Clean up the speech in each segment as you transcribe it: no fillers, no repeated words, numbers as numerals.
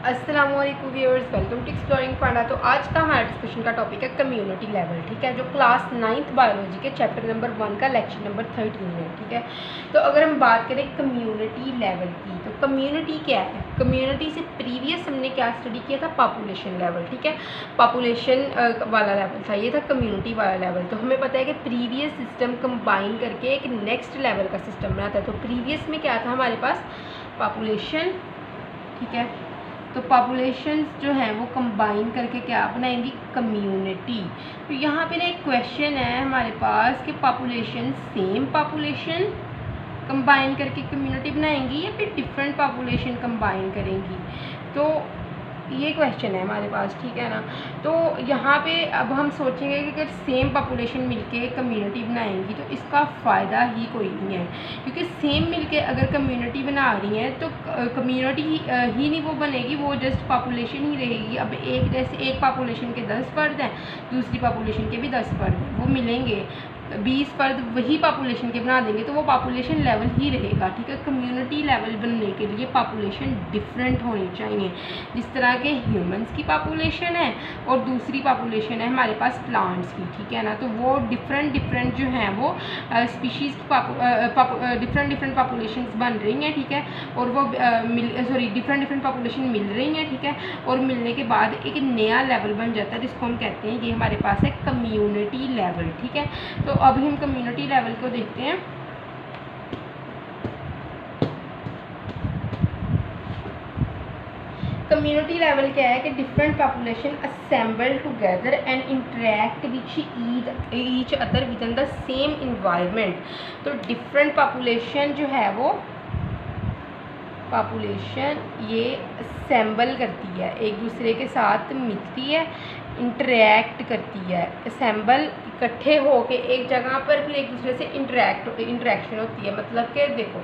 अस्सलाम वालेकुम viewers, welcome to exploring पांडा। तो आज का हमारा डिस्कशन का टॉपिक है कम्युनिटी लेवल। ठीक है, जो क्लास 9th बायोलॉजी के चैप्टर नंबर 1 का लेक्चर नंबर 13 है। ठीक है, तो अगर हम बात करें कम्युनिटी लेवल की, तो कम्युनिटी क्या है? कम्युनिटी से प्रीवियस हमने क्या स्टडी किया था? Population level. ठीक है, पॉपुलेशन वाला लेवल था, ये था कम्युनिटी वाला लेवल। तो हमें पता है कि प्रीवियस सिस्टम कंबाइन करके एक नेक्स्ट लेवल का सिस्टम बनाता है। तो प्रीवियस में क्या था हमारे पास? पॉपुलेशन। ठीक है, तो पॉपुलेशंस जो हैं वो कंबाइन करके क्या बनाएंगी? कम्युनिटी। तो यहाँ पे ना एक क्वेश्चन है हमारे पास कि पॉपुलेशन सेम पॉपुलेशन कंबाइन करके कम्युनिटी बनाएंगी या फिर डिफरेंट पॉपुलेशन कंबाइन करेंगी? तो ये क्वेश्चन है हमारे पास। ठीक है ना, तो यहाँ पे अब हम सोचेंगे कि अगर सेम पॉपुलेशन मिलके कम्युनिटी बनाएंगी तो इसका फ़ायदा ही कोई नहीं है, क्योंकि सेम मिलके अगर कम्युनिटी बना रही हैं तो कम्युनिटी ही नहीं वो बनेगी, वो जस्ट पॉपुलेशन ही रहेगी। अब एक जैसे एक पॉपुलेशन के 10 फ़र्द हैं, दूसरी पॉपुलेशन के भी 10 फ़र्द हैं, वो मिलेंगे 20 फ़र्द वही पॉपुलेशन के बना देंगे तो वो पॉपुलेशन लेवल ही रहेगा। ठीक है, कम्युनिटी लेवल बनने के लिए पॉपुलेशन डिफरेंट होनी चाहिए। जिस तरह के ह्यूमंस की पॉपुलेशन है और दूसरी पॉपुलेशन है हमारे पास प्लांट्स की। ठीक है ना, तो वो डिफरेंट जो हैं वो स्पीशीज़ की डिफरेंट पॉपुलेशंस बन रही हैं। ठीक है, और वो डिफरेंट पॉपुलेशन मिल रही हैं। ठीक है, और मिलने के बाद एक नया लेवल बन जाता है जिसको हम कहते हैं, ये हमारे पास है कम्युनिटी लेवल। ठीक है, तो अभी हम कम्युनिटी लेवल को देखते हैं। कम्युनिटी लेवल क्या है कि different population assemble together and interact which each other with in the same environment. तो डिफरेंट पॉपुलेशन जो है वो पॉपुलेशन ये असेंबल करती है, एक दूसरे के साथ मिलती है, इंटरेक्ट करती है। असेंबल इकट्ठे होके एक जगह पर फिर एक दूसरे से इंटरेक्शन होती है। मतलब कि देखो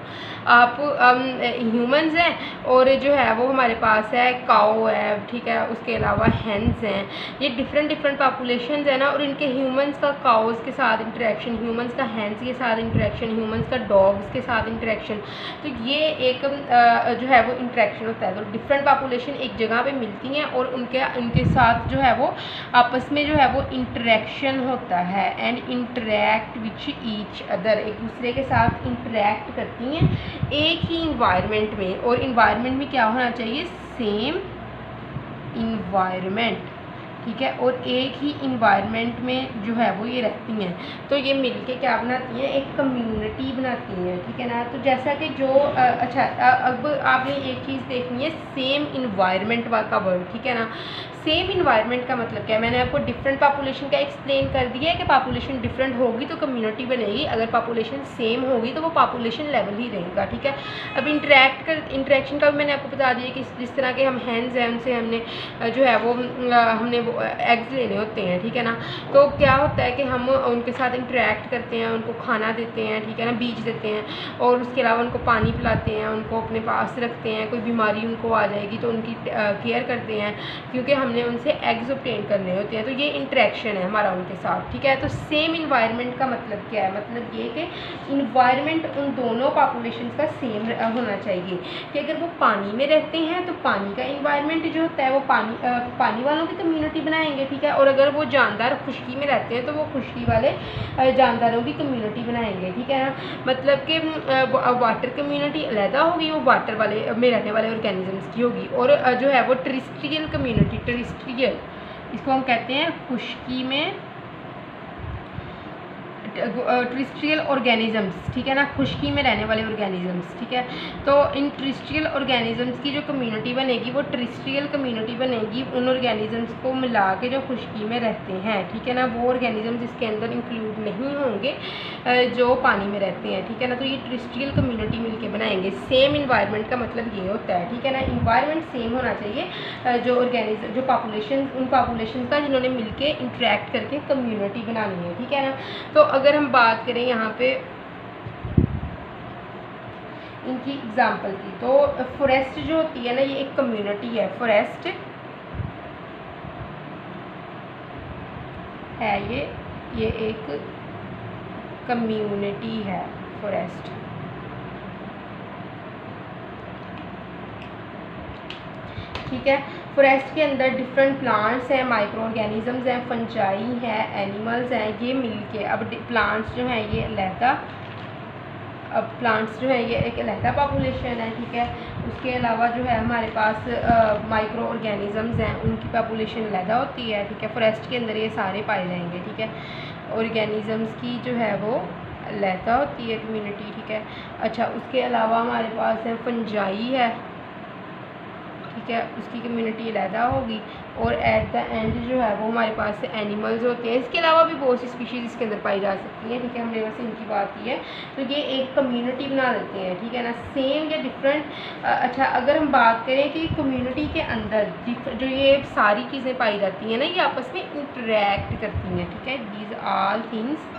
आप ह्यूमंस हैं और जो है वो हमारे पास है काऊ है। ठीक है, उसके अलावा हैंस हैं। ये डिफरेंट पॉपुलेशंस है ना, और इनके ह्यूमंस का काउस के साथ इंटरेक्शन, ह्यूमंस का हैंस के साथ इंटरेक्शन, ह्यूमंस का डॉग्स के साथ इंटरेक्शन। तो ये एक जो है वो इंटरेक्शन होता है। तो डिफरेंट पॉपुलेशन एक जगह पे मिलती हैं और उनके साथ जो है वो आपस में जो है वो इंटरेक्शन होता है and interact which each other, एक दूसरे के साथ इंटरेक्ट करती हैं एक ही इन्वायरमेंट में। और इन्वायरमेंट में क्या होना चाहिए? Same environment. ठीक है, और एक ही इन्वायरमेंट में जो है वो ये रहती हैं, तो ये मिलके क्या बनाती हैं? एक कम्युनिटी बनाती हैं। ठीक है ना, तो जैसा कि जो अब आपने एक चीज़ देखनी है, सेम इन्वायरमेंट का वर्ड। ठीक है ना, सेम इन्वायरमेंट का मतलब क्या है? मैंने आपको डिफरेंट पॉपुलेशन का एक्सप्लेन कर दिया है कि पॉपुलेशन डिफरेंट होगी तो कम्युनिटी बनेगी, अगर पॉपुलेशन सेम होगी तो वो पॉपुलेशन लेवल ही रहेगा। ठीक है, अब इंटरेक्शन का भी मैंने आपको बता दिया कि जिस तरह के हम हैंड्स हैं उनसे हमने जो है वो हमने वो एग्स लेने होते हैं। ठीक है ना, तो क्या होता है कि हम उनके साथ इंटरेक्ट करते हैं, उनको खाना देते हैं। ठीक है ना, बीज देते हैं और उसके अलावा उनको पानी पिलाते हैं, उनको अपने पास रखते हैं। कोई बीमारी उनको आ जाएगी तो उनकी केयर करते हैं, क्योंकि हमने उनसे एग्स ऑब्टेन करने होते हैं। तो ये इंटरेक्शन है हमारा उनके साथ। ठीक है, तो सेम इन्वायरमेंट का मतलब क्या है? मतलब ये कि इन्वायरमेंट उन दोनों पॉपुलेशन का सेम होना चाहिए। कि अगर वो पानी में रहते हैं तो पानी का इन्वायरमेंट जो होता है वो पानी वालों की कम्युनिटी बनाएंगे। ठीक है, और अगर वो जानदार खुश्की में रहते हैं तो वो खुश्की वाले जानदारों की कम्युनिटी बनाएंगे। ठीक है ना, मतलब कि वाटर कम्युनिटी अलहदा होगी, वो वाटर वाले में रहने वाले ऑर्गेनिजम्स की होगी। और जो है वो टेरेस्ट्रियल कम्युनिटी, टेरेस्ट्रियल इसको हम कहते हैं खुश्की में टेरेस्ट्रियल ऑर्गेनिजम्स। ठीक है ना, खुश्की में रहने वाले ऑर्गेनिजम्स। ठीक है, तो इन टेरेस्ट्रियल ऑर्गेनिजम्स की जो कम्युनिटी बनेगी वो टेरेस्ट्रियल कम्युनिटी बनेगी उन ऑर्गेनिजम्स को मिला के जो खुश्की में रहते हैं। ठीक है ना, वो ऑर्गेनिजम्स इसके अंदर इंक्लूड नहीं होंगे जो पानी में रहते हैं। ठीक है ना, तो ये टेरेस्ट्रियल कम्युनिटी मिलके बनाएंगे। सेम इन्वायरमेंट का मतलब ये होता है। ठीक है ना, इन्वायरमेंट सेम होना चाहिए, जो पॉपुलेशन उन पॉपुलेशन का जिन्होंने मिलके इंटरेक्ट करके कम्युनिटी बनानी है। ठीक है ना, तो अगर हम बात करें यहाँ पे इनकी एग्जाम्पल की, तो फॉरेस्ट जो होती है ना, ये एक कम्युनिटी है। फॉरेस्ट है ये एक कम्युनिटी है ठीक है। फॉरेस्ट के अंदर डिफरेंट प्लांट्स हैं, माइक्रो ऑर्गेनिजम्स हैं, फंजाई हैं, एनिमल्स हैं, ये मिलके अब प्लांट्स जो हैं ये अलहदा, अब प्लांट्स जो है ये एक अलहदा पॉपुलेशन है, ठीक है। उसके अलावा जो है हमारे पास माइक्रो ऑर्गेनिजम्स हैं, उनकी पॉपुलेशन अलहदा होती है, ठीक है। फॉरेस्ट के अंदर ये सारे पाए जाएंगे, ठीक है। ऑर्गेनिजम्स की जो है वो अलहदा होती है कम्युनिटी, ठीक है। अच्छा, उसके अलावा हमारे पास है फंजाई है, ठीक है, उसकी कम्युनिटी अलहदा होगी। और एट द एंड जो है वो हमारे पास एनिमल्स होते हैं। इसके अलावा भी बहुत सी स्पीशीज़ इसके अंदर पाई जा सकती हैं, ठीक है। हमने वैसे इनकी बात की है, तो ये एक कम्युनिटी बना देते हैं, ठीक है ना, सेम या डिफरेंट। अच्छा, अगर हम बात करें कि कम्युनिटी के अंदर जो ये सारी चीज़ें पाई जाती हैं ना, ये आपस में इंटरेक्ट करती हैं, ठीक है। These all things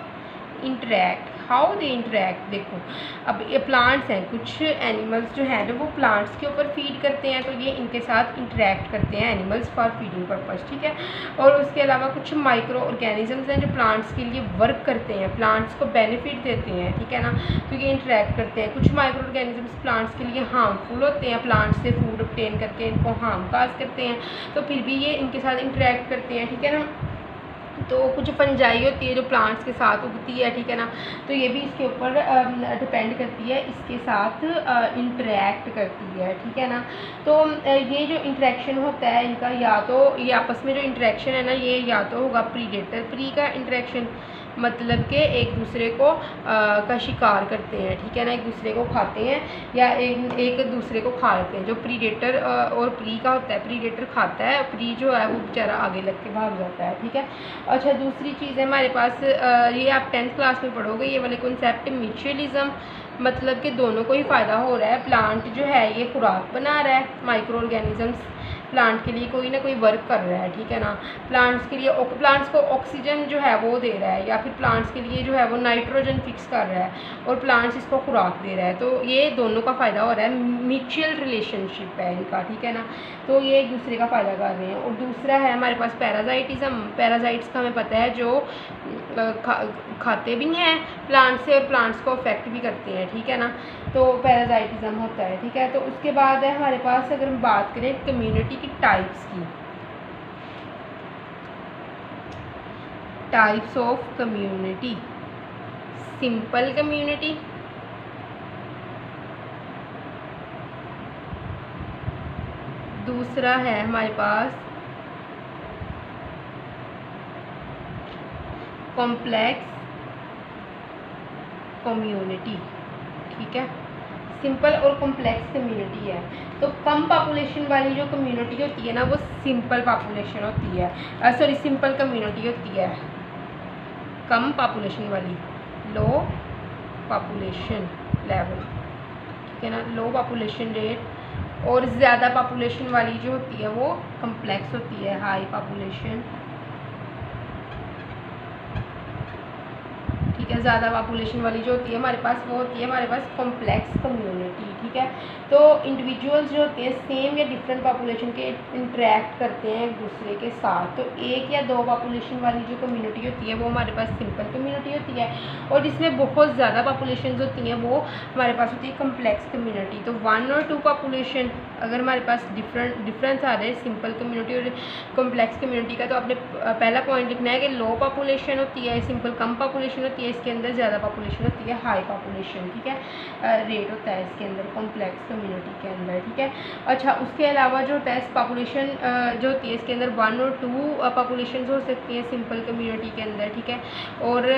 interact, how they interact, देखो अब ये प्लांट्स हैं, कुछ एनिमल्स जो हैं वो प्लांट्स के ऊपर फीड करते हैं, तो ये इनके साथ इंटरेक्ट करते हैं एनिमल्स फॉर फीडिंग पर्पस, ठीक है। और उसके अलावा कुछ माइक्रो ऑर्गेनिजम्स हैं जो प्लांट्स के लिए वर्क करते हैं, प्लांट्स को बेनिफिट देते हैं, ठीक है ना, तो ये इंटरेक्ट करते हैं। कुछ माइक्रो ऑर्गेनिजम्स प्लांट्स के लिए हार्मफुल होते हैं, प्लांट्स से फूड ऑब्टेन करके इनको हार्म काज करते हैं, तो फिर भी ये इनके साथ इंटरेक्ट करते हैं, ठीक है ना। तो कुछ फंजाई होती है जो प्लांट्स के साथ उगती है, ठीक है ना, तो ये भी इसके ऊपर डिपेंड करती है, इसके साथ इंटरेक्ट करती है, ठीक है ना। तो ये जो इंटरेक्शन होता है इनका, या तो ये आपस में जो इंटरेक्शन है ना, ये या तो होगा प्रीडेटर प्री का इंटरेक्शन, मतलब कि एक दूसरे को का शिकार करते हैं, ठीक है ना, एक दूसरे को खाते हैं या एक दूसरे को खा लेते हैं। जो प्रीडेटर और प्री का होता है, प्रीडेटर खाता है, प्री जो है वो बेचारा आगे लग के भाग जाता है, ठीक है। अच्छा, दूसरी चीज़ है हमारे पास, ये आप 10th क्लास में पढ़ोगे, ये वाले कॉन्सेप्ट म्यूचुअलिज्म, मतलब कि दोनों को ही फ़ायदा हो रहा है। प्लांट जो है ये खुराक बना रहा है, माइक्रो ऑर्गेनिजम्स प्लांट के लिए कोई ना कोई वर्क कर रहा है, ठीक है ना। प्लांट्स के लिए प्लांट्स को ऑक्सीजन जो है वो दे रहा है, या फिर प्लांट्स के लिए जो है वो नाइट्रोजन फिक्स कर रहा है और प्लांट्स इसको खुराक दे रहा है, तो ये दोनों का फ़ायदा हो रहा है। म्यूचुअल रिलेशनशिप है इनका, ठीक है ना, तो ये एक दूसरे का फ़ायदा कर रहे हैं। और दूसरा है हमारे पास पैराजाइटिज्म, पैराजाइट्स का हमें पता है जो खाते भी हैं प्लांट से और प्लांट्स को अफेक्ट भी करते हैं, ठीक है ना, तो पैराजाइटिज्म होता है, ठीक है। तो उसके बाद है हमारे पास, अगर हम बात करें कम्युनिटी की टाइप्स की, types of community, simple community, दूसरा है हमारे पास कॉम्प्लेक्स कम्युनिटी, ठीक है। सिंपल और कॉम्प्लेक्स कम्युनिटी है, तो कम पॉपुलेशन वाली जो कम्युनिटी होती है ना वो सिंपल पॉपुलेशन होती है, सॉरी सिंपल कम्युनिटी होती है। कम पॉपुलेशन वाली, लो पॉपुलेशन लेवल, ठीक है ना, लो पॉपुलेशन रेट। और ज़्यादा पॉपुलेशन वाली जो होती है वो कॉम्प्लेक्स होती है, हाई पॉपुलेशन, ठीक है। ज़्यादा पॉपुलेशन वाली जो होती है हमारे पास, वो होती है हमारे पास कॉम्प्लेक्स कम्युनिटी, ठीक है। तो इंडिविजुअल्स जो होते हैं सेम या डिफरेंट पॉपुलेशन के इंटरेक्ट करते हैं एक दूसरे के साथ, तो एक या दो पॉपुलेशन वाली जो कम्युनिटी होती है वो हमारे पास सिंपल कम्युनिटी होती है, और जिसमें बहुत ज़्यादा पॉपुलेशन होती हैं वो हमारे पास होती है कॉम्प्लेक्स कम्युनिटी। तो 1 और 2 पॉपुलेशन अगर हमारे पास डिफरेंस आ रहे हैं सिंपल कम्युनिटी और कॉम्प्लेक्स कम्युनिटी का, तो आपने पहला पॉइंट लिखना है कि लो पॉपुलेशन होती है, सिंपल कम पॉपुलेशन होती है, इसके अंदर ज़्यादा पॉपुलेशन होती है, हाई पॉपुलेशन, ठीक है, रेट होता है इसके अंदर कॉम्प्लेक्स कम्युनिटी के अंदर, ठीक है। अच्छा, उसके अलावा जो होता है पॉपुलेशन जो होती है इसके अंदर 1 और 2 पॉपुलेशन हो सकती हैं सिंपल कम्युनिटी के अंदर, ठीक है। और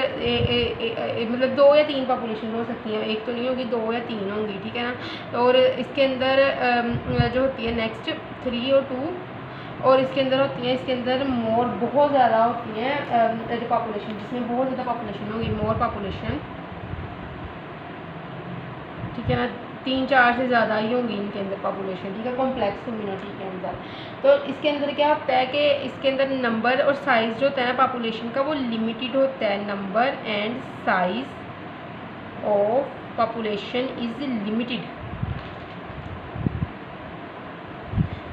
मतलब 2 या 3 पॉपुलेशन हो सकती हैं, एक तो नहीं होगी, 2 या 3 होंगी, ठीक है ना। और इसके अंदर जो होती है नेक्स्ट 3 और 2, और इसके अंदर होती हैं, इसके अंदर मोर बहुत ज़्यादा होती हैं पॉपुलेशन, जिसमें बहुत ज़्यादा पॉपुलेशन होगी, मोर पॉपुलेशन, ठीक है ना, 3-4 से ज़्यादा ही होंगी इनके अंदर पॉपुलेशन, ठीक है, कॉम्प्लेक्स कम्युनिटी के अंदर। तो इसके अंदर क्या होता है कि इसके अंदर नंबर और साइज़ जो होता है ना पॉपुलेशन का वो लिमिटेड होता है, number and size of population is limited,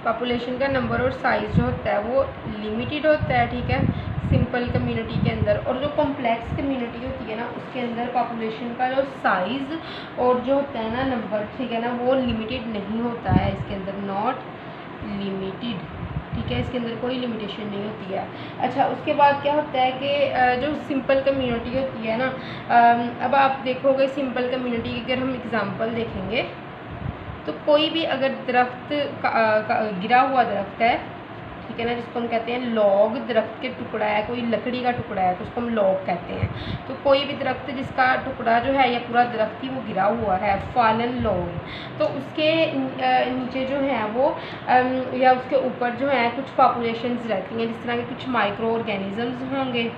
population का नंबर और साइज़ जो होता है वो लिमिटेड होता है, ठीक है, सिंपल कम्युनिटी के अंदर। और जो कॉम्प्लेक्स कम्युनिटी होती है ना उसके अंदर पॉपुलेशन का जो साइज़ और जो होता है ना नंबर, ठीक है ना, वो लिमिटेड नहीं होता है इसके अंदर, नॉट लिमिटेड, ठीक है, इसके अंदर कोई लिमिटेशन नहीं होती है। अच्छा, उसके बाद क्या होता है कि जो सिंपल कम्युनिटी होती है ना, अब आप देखोगे सिंपल कम्युनिटी की अगर हम एग्ज़ाम्पल देखेंगे तो कोई भी अगर दरख्त गिरा हुआ दरख्त है, ठीक है ना, जिसको हम कहते हैं लॉग, दरख्त के टुकड़ा है, कोई लकड़ी का टुकड़ा है तो उसको हम लॉग कहते हैं। तो कोई भी दरख्त जिसका टुकड़ा जो है या पूरा दरख्त ही वो गिरा हुआ है, फॉलन लॉग, तो उसके नीचे जो है वो या उसके ऊपर जो है कुछ पॉपुलेशंस रहती हैं, जिस तरह के कुछ माइक्रो ऑर्गेनिजम्स होंगे,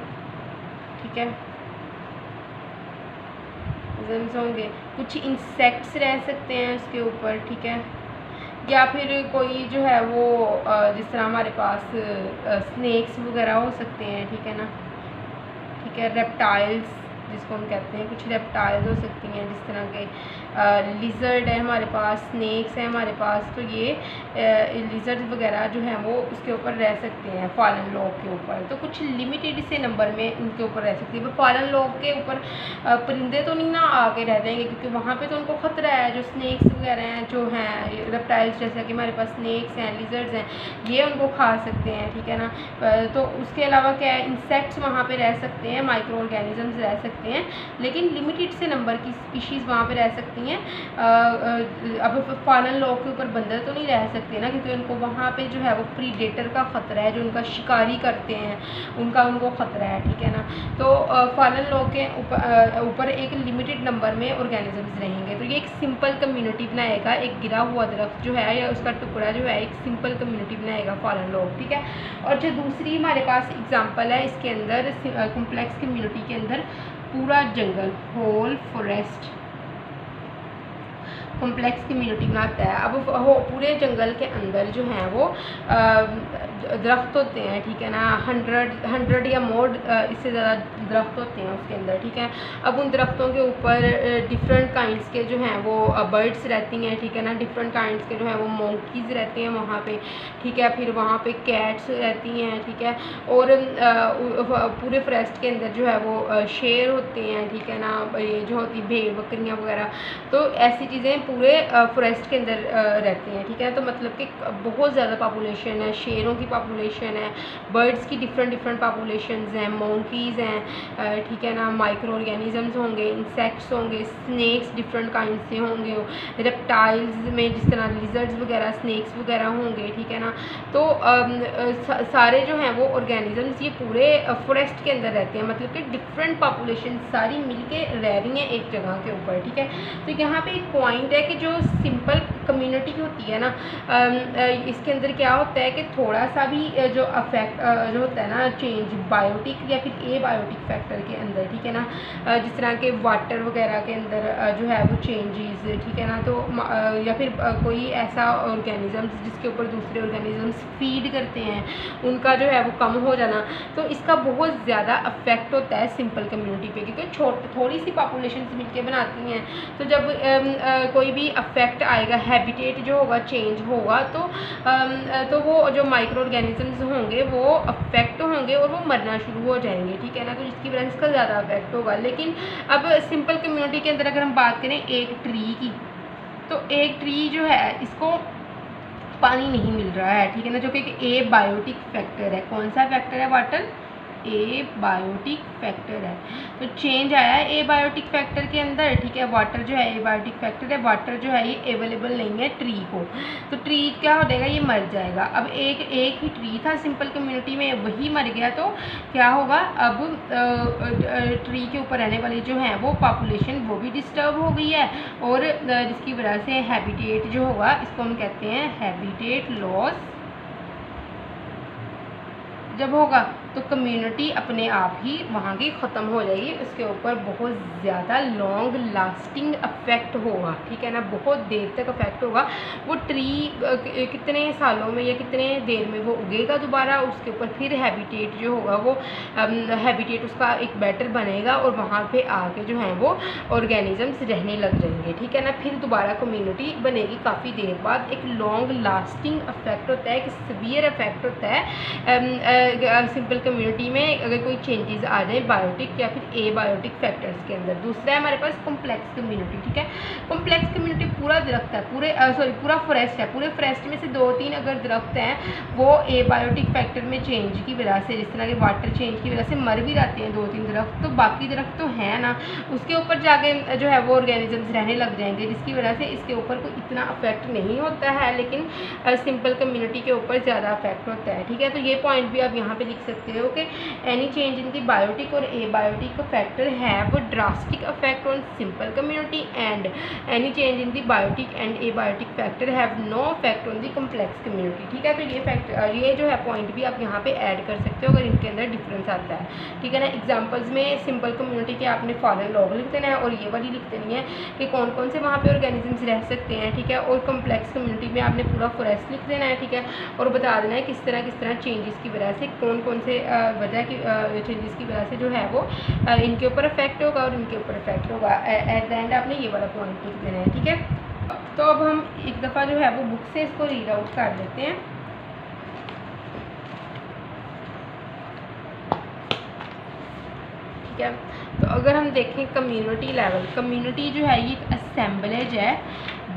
ठीक है, होंगे, कुछ इंसेक्ट्स रह सकते हैं उसके ऊपर, ठीक है, या फिर कोई जो है वो जिस तरह हमारे पास स्नेक्स वगैरह हो सकते हैं, ठीक है ना, ठीक है, रेप्टाइल्स जिसको हम कहते हैं, कुछ रेप्टाइल्स हो सकती हैं, जिस तरह के लिजर्ड है हमारे पास, स्नेक्स है हमारे पास, तो ये लिजर्ड वगैरह जो हैं वो उसके ऊपर रह सकते हैं फॉलन लॉग के ऊपर। तो कुछ लिमिटेड से नंबर में उनके ऊपर रह सकती है। फॉलन लॉग के ऊपर परिंदे तो नहीं ना आके रह जाएंगे, क्योंकि वहाँ पे तो उनको ख़तरा है। जो स्नेक्स वगैरह हैं, जो हैं रेप्टाइल्स, जैसा कि हमारे पास स्नेक्स हैं, लिजर्ड्स हैं, ये उनको खा सकते हैं, ठीक है ना। तो उसके अलावा क्या है, इंसेक्ट्स वहाँ पे रह सकते हैं, माइक्रो ऑर्गेनिजम्स रह सकते हैं, लेकिन लिमिटेड से नंबर की स्पीशीज़ वहाँ पे रह सकती हैं। अब फॉलन लॉग के ऊपर बंदर तो नहीं रह सकते ना, क्योंकि उनको वहाँ पे जो है वो प्रीडेटर का ख़तरा है, जो उनका शिकारी करते हैं उनको ख़तरा है, ठीक है ना। तो फॉलन लॉग के ऊपर एक लिमिटेड नंबर में ऑर्गेनिजम्स रहेंगे। तो ये एक सिंपल कम्युनिटी बनाएगा, एक गिरा हुआ दरख्त जो है या उसका टुकड़ा जो है एक सिंपल कम्युनिटी बनाएगा फॉलन लॉग, ठीक है। और जो दूसरी हमारे पास एग्जांपल है, इसके अंदर कॉम्प्लेक्स कम्युनिटी के अंदर पूरा जंगल, होल फॉरेस्ट कॉम्प्लेक्स कम्युनिटी बनाता है। अब वो पूरे जंगल के अंदर जो हैं वो दरख्त होते हैं, ठीक है ना, 100 या मोर इससे ज़्यादा दरख्त होते हैं उसके अंदर, ठीक है। अब उन दरख्तों के ऊपर डिफरेंट काइंड्स के जो हैं वो बर्ड्स रहती हैं, ठीक है ना, डिफरेंट काइंड्स के जो हैं वो मोंकीज़ रहते हैं वहाँ पे, ठीक है, फिर वहाँ पे कैट्स रहती हैं, ठीक है, और पूरे फॉरेस्ट के अंदर जो है वो शेर होते हैं, ठीक है ना, ये जो होती भेड़ बकरियाँ वगैरह, तो ऐसी चीज़ें पूरे फॉरेस्ट के अंदर रहती हैं, ठीक है। तो मतलब कि बहुत ज़्यादा पॉपुलेशन है, शेरों की पॉपुलेशन है, बर्ड्स की डिफरेंट पॉपुलेशंस हैं, मोंकीज़ हैं, ठीक है ना, माइक्रो ऑर्गेनिजम्स होंगे, इंसेक्ट्स होंगे, स्नेक्स डिफरेंट काइंड से होंगे, रेप्टाइल्स में जिस तरह लिजर्ड्स वगैरह, स्नेक्स वगैरह होंगे, ठीक है ना। तो सारे जो हैं वो ऑर्गेनिजम्स ये पूरे फॉरेस्ट के अंदर रहते हैं, मतलब कि डिफरेंट पॉपुलेशन सारी मिलके रह रही हैं एक जगह के ऊपर, ठीक है। तो यहाँ पे एक पॉइंट है कि जो सिंपल कम्युनिटी होती है ना, इसके अंदर क्या होता है कि थोड़ा सा भी जो अफेक्ट जो होता है ना, चेंज बायोटिक या फिर ए बायोटिक फैक्टर के अंदर, ठीक है ना, जिस तरह के वाटर वगैरह के अंदर जो है वो चेंजेस, ठीक है ना, तो या फिर कोई ऐसा ऑर्गेनिजम्स जिसके ऊपर दूसरे ऑर्गेनिजम्स फीड करते हैं, उनका जो है वो कम हो जाना, तो इसका बहुत ज़्यादा अफेक्ट होता है सिंपल कम्युनिटी पे, क्योंकि थोड़ी सी पॉपुलेशन मिलकर बनाती हैं। तो जब कोई भी अफेक्ट आएगा, हैबिटेट जो होगा चेंज होगा, तो वो जो माइक्रो ऑर्गेनिजम्स होंगे वो अफेक्ट होंगे और वो मरना शुरू हो जाएंगे, ठीक है ना, तो जिसकी वजह से इसका ज़्यादा अफेक्ट होगा। लेकिन अब सिंपल कम्युनिटी के अंदर अगर हम बात करें एक ट्री की, तो एक ट्री जो है इसको पानी नहीं मिल रहा है, ठीक है ना, जो कि ए बायोटिक फैक्टर है। कौन सा फैक्टर है? वाटर, ए बायोटिक फैक्टर है। तो चेंज आया है ए बायोटिक फैक्टर के अंदर, ठीक है। वाटर जो है ए बायोटिक फैक्टर है, वाटर जो है ये अवेलेबल नहीं है ट्री को, तो ट्री क्या हो जाएगा, ये मर जाएगा। अब एक ही ट्री था सिंपल कम्युनिटी में, वही मर गया, तो क्या होगा, अब ट्री के ऊपर रहने वाली जो है वो पॉपुलेशन वो भी डिस्टर्ब हो गई है, और जिसकी वजह से हैबिटेट जो होगा, इसको हम कहते हैं हैबिटेट लॉस जब होगा, तो कम्युनिटी अपने आप ही वहाँ की ख़त्म हो जाएगी, उसके ऊपर बहुत ज़्यादा लॉन्ग लास्टिंग अफेक्ट होगा, ठीक है ना, बहुत देर तक अफेक्ट होगा। वो ट्री कितने सालों में या कितने देर में वो उगेगा दोबारा, उसके ऊपर फिर हैबिटेट जो होगा वो हैबिटेट उसका एक बेटर बनेगा, और वहाँ पे आके जो है वो ऑर्गेनिजम्स रहने लग जाएंगे, ठीक है ना। फिर दोबारा कम्युनिटी बनेगी काफ़ी देर बाद। एक लॉन्ग लास्टिंग अफेक्ट होता है, एक सीवियर अफेक्ट होता है सिंपल कम्युनिटी में अगर कोई चेंजेस आ जाए बायोटिक या फिर एबायोटिक फैक्टर्स के अंदर। दूसरा है हमारे पास कॉम्प्लेक्स कम्युनिटी, ठीक है। कॉम्प्लेक्स कम्युनिटी पूरा दरख्त है, पूरा फॉरेस्ट है, पूरे फॉरेस्ट में से 2-3 अगर दरख्त हैं वो एबायोटिक फैक्टर में चेंज की वजह से, जिस तरह के वाटर चेंज की वजह से मर भी जाते हैं 2-3 दरख्त, तो बाकी दरख्त तो हैं ना, उसके ऊपर जाके जो है वो ऑर्गेनिजम्स रहने लग जाएंगे, जिसकी वजह से इसके ऊपर कोई इतना अफेक्ट नहीं होता है, लेकिन सिंपल कम्युनिटी के ऊपर ज़्यादा अफेक्ट होता है, ठीक है। तो ये पॉइंट भी आप यहाँ पे लिख सकते हो कि any change in the biotic और abiotic factor have a drastic affect on simple community and any change in the biotic and abiotic factor have no effect on the complex community, ठीक है। तो ये जो है पॉइंट भी आप यहाँ पे ऐड कर सकते हो अगर इनके अंदर डिफरेंस आता है, ठीक है ना। एग्जांपल्स में सिंपल कम्युनिटी के आपने फॉरेन लॉग लिख देना है और ये वाली लिख देनी है कि कौन कौन से वहाँ पे ऑर्गेनिजम्स रह सकते हैं, ठीक है। और कम्प्लेक्स कम्युनिटी में आपने पूरा फॉरेस्ट लिख देना है, ठीक है, और बता देना है किस तरह चेंजेस की वजह से कौन कौन से वजह की चेंजेस की वजह से जो है वो इनके ऊपर इफेक्ट होगा और इनके ऊपर इफेक्ट होगा। एट द एंड आपने ये वाला पॉइंट लिख देना है, ठीक है। तो अब हम एक दफ़ा जो है वो बुक से इसको रीड आउट कर लेते हैं। ठीक है, तो अगर हम देखें कम्युनिटी लेवल, कम्युनिटी जो है ये एक असेंबलेज है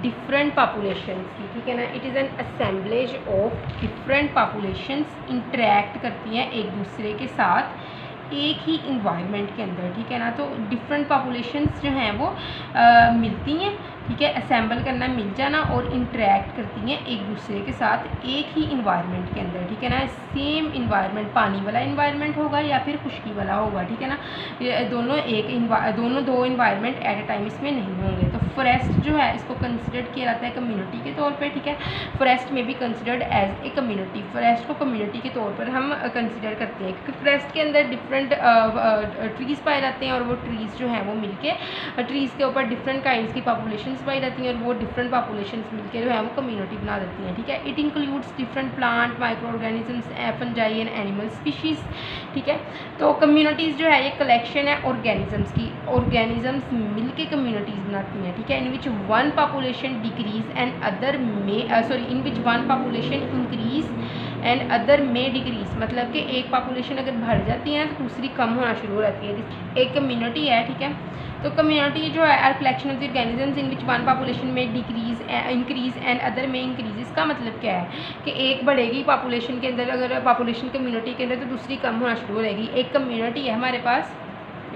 डिफरेंट पॉपुलेशंस की, ठीक है ना। It is an assemblage of different populations interact करती हैं एक दूसरे के साथ एक ही इन्वायरमेंट के अंदर, ठीक है ना। तो डिफरेंट पॉपुलेशंस जो हैं वो मिलती हैं, ठीक है, असेंबल करना, मिल जाना और इंटरेक्ट करती हैं एक दूसरे के साथ एक ही इन्वायरमेंट के अंदर, ठीक है ना। सेम इन्वायरमेंट, पानी वाला इन्वायरमेंट होगा या फिर खुश्की वाला होगा, ठीक है ना। ये दोनों दो इन्वायरमेंट एट ए टाइम इसमें नहीं होंगे। तो फॉरेस्ट जो है इसको कंसिडर किया जाता है कम्युनिटी के तौर पे, ठीक है। फॉरेस्ट में भी considered as a community, forest को कम्युनिटी के तौर पर हम कंसिडर करते हैं क्योंकि फॉरेस्ट के अंदर डिफरेंट ट्रीज़ पाए जाते हैं और वो ट्रीज़ जो हैं वो मिलके ट्रीज़ के ऊपर डिफरेंट काइंड्स की पॉपुलेशंस पाई जाती हैं और वो डिफरेंट पॉपुलेशंस मिलके जो है वो कम्युनिटी बना देती हैं, ठीक है। It includes different plant, micro organisms, fungi and animal species, ठीक है। तो कम्युनिटीज़ जो है ये कलेक्शन है ऑर्गेनिजम्स की, ऑर्गेनिजम्स मिलके कम्युनिटीज़ बनाती हैं, ठीक है। In which one population decrease and other in which one population increase and other में डिक्रीज, मतलब कि एक पॉपुलेशन अगर बढ़ जाती है तो दूसरी कम होना शुरू हो जाती है। एक कम्युनिटी है, ठीक है। तो कम्युनिटी जो है are collection of the organisms in which one population में इंक्रीज एंड अदर में इंक्रीज। इसका मतलब क्या है कि एक बढ़ेगी पॉपुलेशन के अंदर, अगर पॉपुलेशन कम्युनिटी के अंदर, तो दूसरी कम होना शुरू हो जाएगी। एक कम्युनिटी है हमारे पास,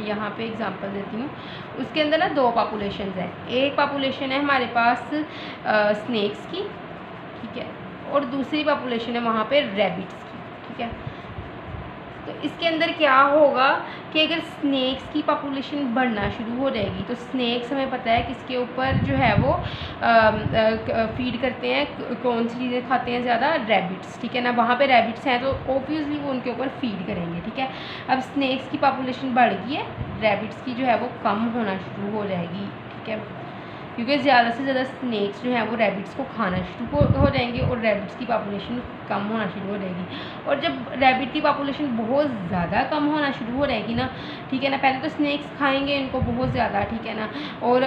यहाँ पे एग्जांपल देती हूँ, उसके अंदर ना 2 पॉपुलेशन हैं। एक पॉपुलेशन है हमारे पास स्नेक्स की, ठीक है, और दूसरी पॉपुलेशन है वहाँ पे रैबिट्स की, ठीक है। तो इसके अंदर क्या होगा कि अगर स्नेक्स की पॉपुलेशन बढ़ना शुरू हो जाएगी तो स्नेक्स हमें पता है किसके ऊपर जो है वो फीड करते हैं, कौन सी चीज़ें खाते हैं ज़्यादा, रैबिट्स, ठीक है ना। वहाँ पे रैबिट्स हैं तो ऑब्वियसली वो उनके ऊपर फीड करेंगे, ठीक है। अब स्नेक्स की पॉपुलेशन बढ़ गई है, रैबिट्स की जो है वो कम होना शुरू हो जाएगी, ठीक है, क्योंकि ज़्यादा से ज़्यादा स्नेक्स जो हैं वो रैबिट्स को खाना शुरू हो जाएंगे और रैबिट्स की पॉपुलेशन कम होना शुरू हो जाएगी। और जब रैबिट की पॉपुलेशन बहुत ज़्यादा कम होना शुरू हो जाएगी ना, ठीक है ना, पहले तो स्नेक्स खाएंगे इनको बहुत ज़्यादा, ठीक है ना, और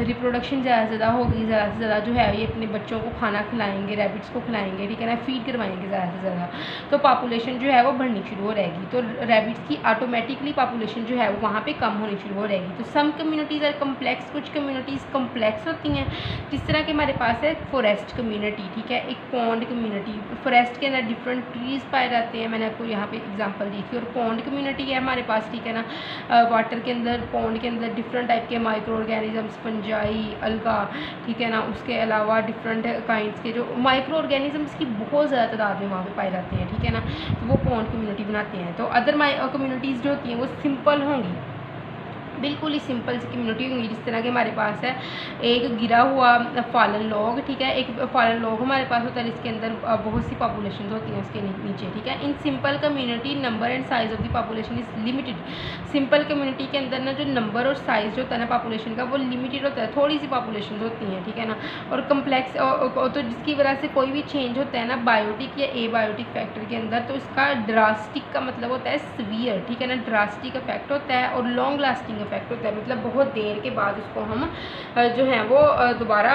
रिप्रोडक्शन ज़्यादा से ज़्यादा होगी, ज़्यादा से ज़्यादा जो है ये अपने बच्चों को खाना खिलाएंगे, रैबिट्स को खिलाएंगे, ठीक है ना, फीड करवाएंगे ज़्यादा से ज़्यादा, तो पॉपुलेशन जो है वो बढ़नी शुरू हो जाएगी। तो रैबिट्स की ऑटोमेटिकली पॉपुलेशन जो है वो वहाँ पर कम होनी शुरू हो जाएगी। तो सम कम्युनिटीज़ आर कम्प्लेक्स, कुछ कम्युनिटीज़ कम्प्लेक्स होती हैं, जिस तरह के हमारे पास है फॉरेस्ट कम्युनिटी, ठीक है, एक पॉन्ड कम्युनिटी। फॉरेस्ट के अंदर डिफरेंट ट्रीज़ पाए जाते हैं, मैंने आपको यहाँ पे एग्जांपल दी थी। और पॉन्ड कम्युनिटी है हमारे पास, ठीक है ना, वाटर के अंदर, पॉन्ड के अंदर डिफरेंट टाइप के माइक्रो ऑर्गेनिजम्स, फंजाई, अलगा, ठीक है ना, उसके अलावा डिफरेंट काइंड्स के जो माइक्रो ऑर्गेनिजम्स की बहुत ज़्यादा तादाद में वहाँ पे पाए जाते हैं, ठीक है ना, तो वो पॉन्ड कम्युनिटी बनाते हैं। तो अदर कम्युनिटीज़ जो होती हैं वो सिंपल होंगी, बिल्कुल ही सिंपल सी कम्युनिटी होंगी, जिस तरह के हमारे पास है एक गिरा हुआ फॉलन लॉग, ठीक है, एक फॉलन लॉग हमारे पास होता है जिसके अंदर बहुत सी पॉपुलेशन होती हैं उसके नीचे, ठीक है। In simple community number and size of the population is limited. Simple community के अंदर ना जो नंबर और साइज़ जो होता है ना पॉपुलेशन का वो लिमिटेड होता है, थोड़ी सी पॉपुलेशन होती हैं, ठीक है ना। और कम्प्लेक्स तो जिसकी वजह से कोई भी चेंज होता है ना बायोटिक या एबायोटिक फैक्टर के अंदर, तो इसका ड्रास्टिक का मतलब होता है सीवियर, ठीक है ना, ड्रास्टिक इफेक्ट होता है और लॉन्ग लास्टिंग इफेक्ट होता है, मतलब बहुत देर के बाद उसको हम जो है वो दोबारा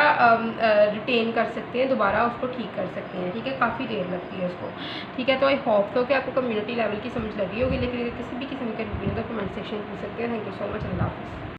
रिटेन कर सकते हैं, दोबारा उसको ठीक कर सकते हैं, ठीक है। काफ़ी देर लगती है उसको, ठीक है। तो आई होप तो कि आपको कम्युनिटी लेवल की समझ लगी होगी, लेकिन अगर किसी भी किस्म का कंफ्यूजन तो कमेंट सेक्शन में पूछ सकते हैं। थैंक यू सो मच, अल्लाह हाफ़िज़।